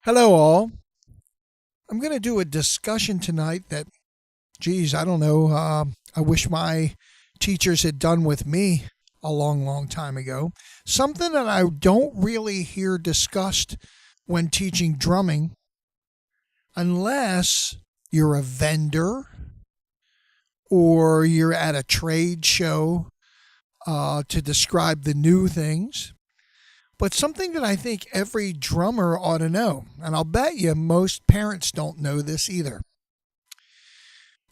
Hello, all. I'm going to do a discussion tonight that, geez, I don't know. I wish my teachers had done with me a long, long time ago. Something that I don't really hear discussed when teaching drumming, unless you're a vendor or you're at a trade show to describe the new things. But something that I think every drummer ought to know, and I'll bet you most parents don't know this either,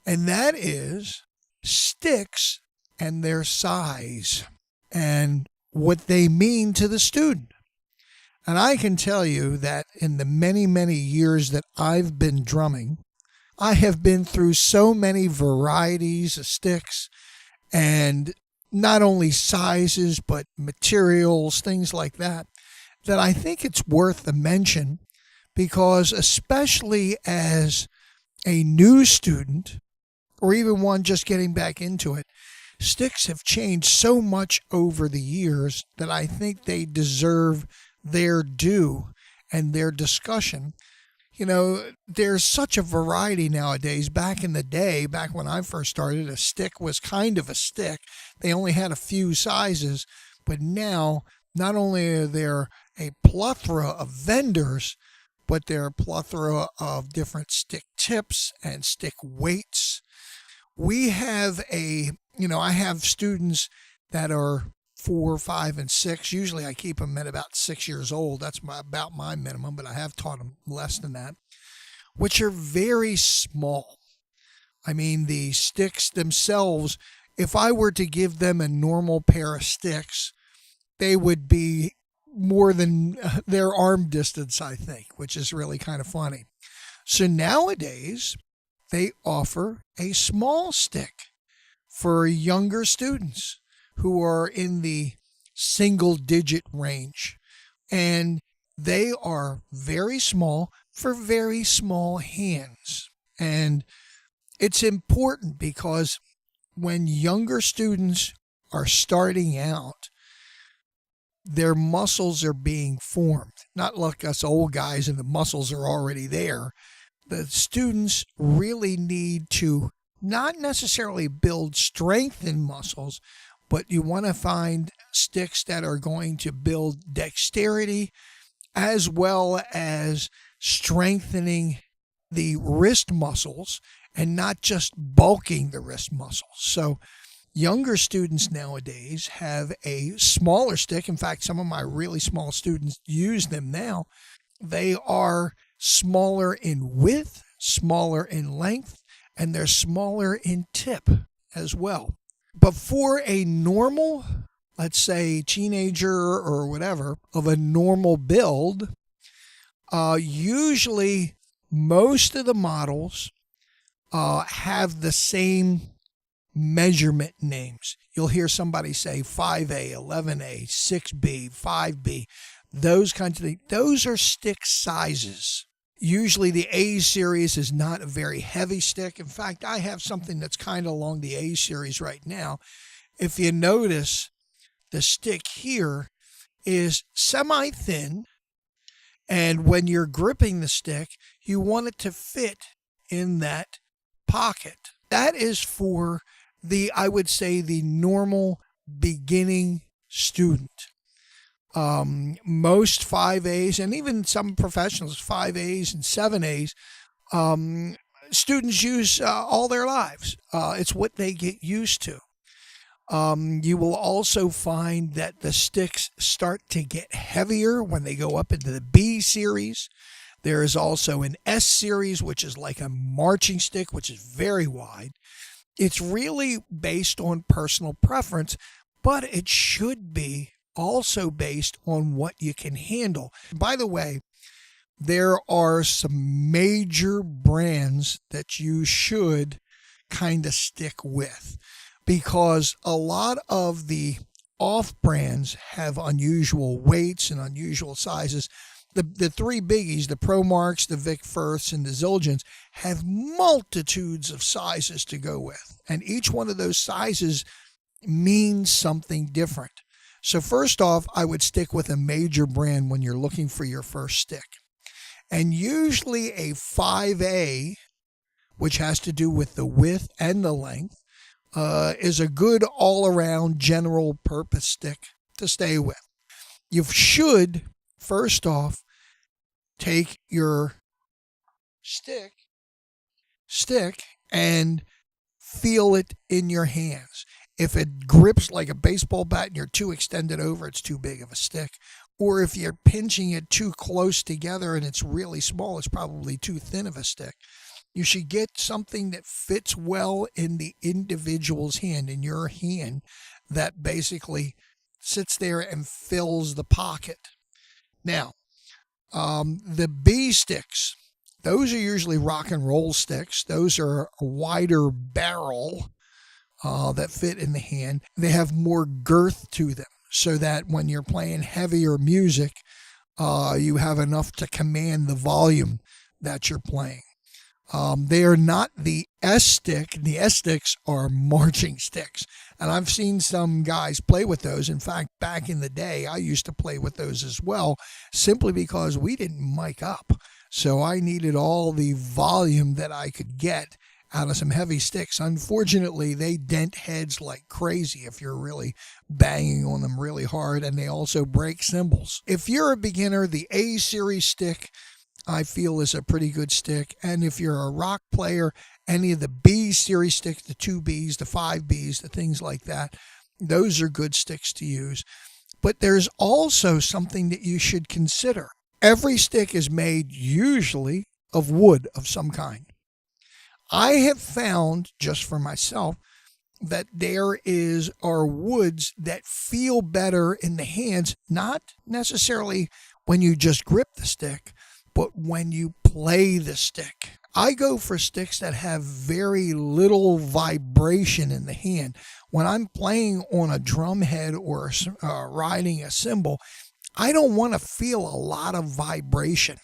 and that is sticks and their size and what they mean to the student. And I can tell you that in the many, many years that I've been drumming, I have been through so many varieties of sticks and not only sizes, but materials, things like that, that I think it's worth a mention because, especially as a new student or even one just getting back into it, sticks have changed so much over the years that I think they deserve their due and their discussion. There's such a variety nowadays. Back in the day, back when I first started, a stick was kind of a stick. They only had a few sizes, but now not only are there a plethora of vendors, but there are a plethora of different stick tips and stick weights. We have I have students that are 4, 5, and 6. Usually I keep them at about 6 years old. That's about my minimum, but I have taught them less than that, which are very small. I mean, the sticks themselves, if I were to give them a normal pair of sticks, they would be more than their arm distance, I think, which is really kind of funny. So nowadays, they offer a small stick for younger students who are in the single digit range. And they are very small for very small hands. And it's important because when younger students are starting out, their muscles are being formed. Not like us old guys and the muscles are already there. The students really need to not necessarily build strength in muscles, but you want to find sticks that are going to build dexterity as well as strengthening the wrist muscles and not just bulking the wrist muscles. So younger students nowadays have a smaller stick. In fact, some of my really small students use them now. They are smaller in width, smaller in length, and they're smaller in tip as well. But for a normal, let's say, teenager or whatever, of a normal build, usually most of the models have the same measurement names. You'll hear somebody say 5A, 11A, 6B, 5B, those kinds of things. Those are stick sizes. Usually the A series is not a very heavy stick. In fact, I have something that's kind of along the A series right now. If you notice, the stick here is semi-thin, and when you're gripping the stick, you want it to fit in that pocket. That is for I would say, the normal beginning student. Most 5As and even some professionals, 5As and 7As, students use all their lives. It's what they get used to. You will also find that the sticks start to get heavier when they go up into the B series. There is also an S series, which is like a marching stick, which is very wide. It's really based on personal preference, but it should be also based on what you can handle. By the way, there are some major brands that you should kind of stick with because a lot of the off brands have unusual weights and unusual sizes. The three biggies, the ProMarks, the Vic Firths, and the Zildjians, have multitudes of sizes to go with. And each one of those sizes means something different. So first off, I would stick with a major brand when you're looking for your first stick. And usually a 5A, which has to do with the width and the length, is a good all-around general purpose stick to stay with. You should, first off, take your stick and feel it in your hands. If it grips like a baseball bat and you're too extended over, it's too big of a stick. Or if you're pinching it too close together and it's really small, it's probably too thin of a stick. You should get something that fits well in the individual's hand, in your hand, that basically sits there and fills the pocket. Now, the B sticks, those are usually rock and roll sticks. Those are a wider barrel that fit in the hand. They have more girth to them so that when you're playing heavier music, you have enough to command the volume that you're playing. They are not the S stick. The S sticks are marching sticks. And I've seen some guys play with those. In fact, back in the day, I used to play with those as well, simply because we didn't mic up. So I needed all the volume that I could get out of some heavy sticks. Unfortunately, they dent heads like crazy if you're really banging on them really hard, and they also break cymbals. If you're a beginner, the A series stick, I feel, is a pretty good stick. And if you're a rock player, any of the B series sticks, the 2Bs, the 5Bs, the things like that, those are good sticks to use. But there's also something that you should consider. Every stick is made usually of wood of some kind. I have found, just for myself, that there are woods that feel better in the hands, not necessarily when you just grip the stick, but when you play the stick. I go for sticks that have very little vibration in the hand. When I'm playing on a drum head or riding a cymbal, I don't want to feel a lot of vibration.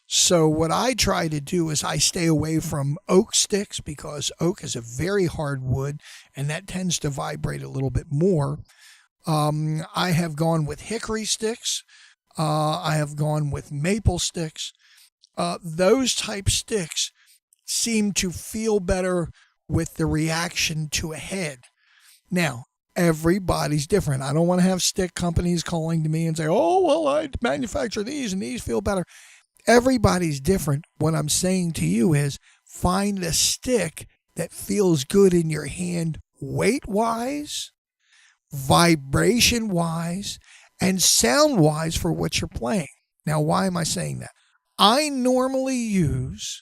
So what I try to do is I stay away from oak sticks, because oak is a very hard wood and that tends to vibrate a little bit more. I have gone with hickory sticks. I have gone with maple sticks. Those type sticks seem to feel better with the reaction to a head. Now, everybody's different. I don't want to have stick companies calling to me and say, oh, well, I manufacture these and these feel better. Everybody's different. What I'm saying to you is find a stick that feels good in your hand weight-wise, vibration-wise, and sound-wise for what you're playing. Now, why am I saying that? I normally use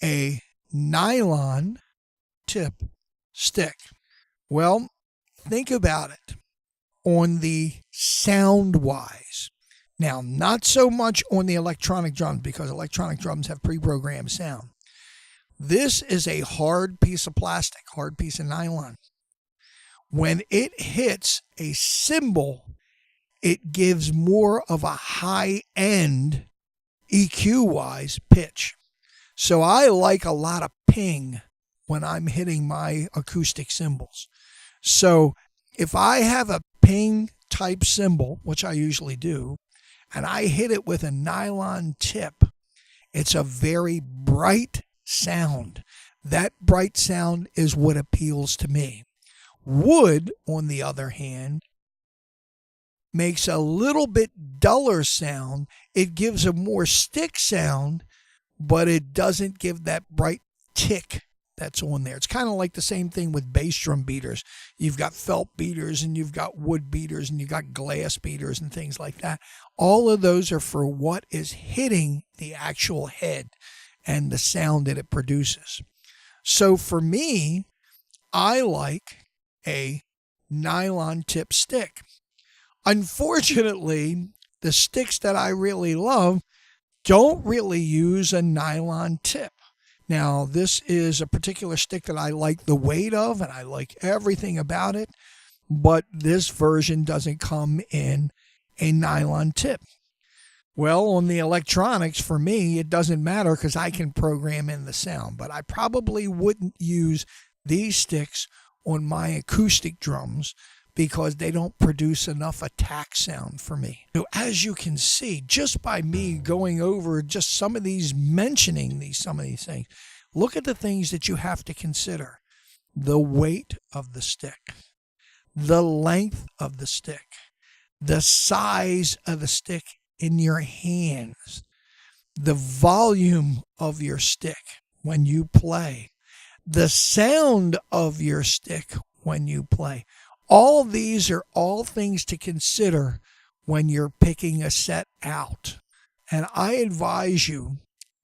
a nylon tip stick. Well, think about it on the sound-wise. Now, not so much on the electronic drums, because electronic drums have pre-programmed sound. This is a hard piece of plastic, hard piece of nylon. When it hits a cymbal, it gives more of a high-end EQ-wise pitch. So I like a lot of ping when I'm hitting my acoustic cymbals. So if I have a ping type cymbal, which I usually do, and I hit it with a nylon tip, it's a very bright sound. That bright sound is what appeals to me. Wood, on the other hand, makes a little bit duller sound. It gives a more stick sound, but it doesn't give that bright tick that's on there. It's kind of like the same thing with bass drum beaters. You've got felt beaters and you've got wood beaters and you've got glass beaters and things like that. All of those are for what is hitting the actual head and the sound that it produces. So for me, I like a nylon tip stick. Unfortunately, the sticks that I really love don't really use a nylon tip. Now, this is a particular stick that I like the weight of, and I like everything about it, but this version doesn't come in a nylon tip. Well, on the electronics, for me, it doesn't matter because I can program in the sound, but I probably wouldn't use these sticks on my acoustic drums because they don't produce enough attack sound for me. So as you can see, just by me going over just some of these, mentioning some of these things, look at the things that you have to consider. The weight of the stick, the length of the stick, the size of the stick in your hands, the volume of your stick when you play, the sound of your stick when you play. All these are all things to consider when you're picking a set out. And I advise you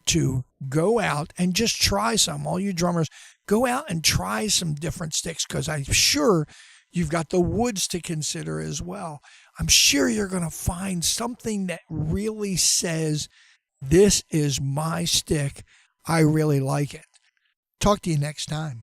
to go out and just try some. All you drummers, go out and try some different sticks, because I'm sure you've got the woods to consider as well. I'm sure you're going to find something that really says, this is my stick. I really like it. Talk to you next time.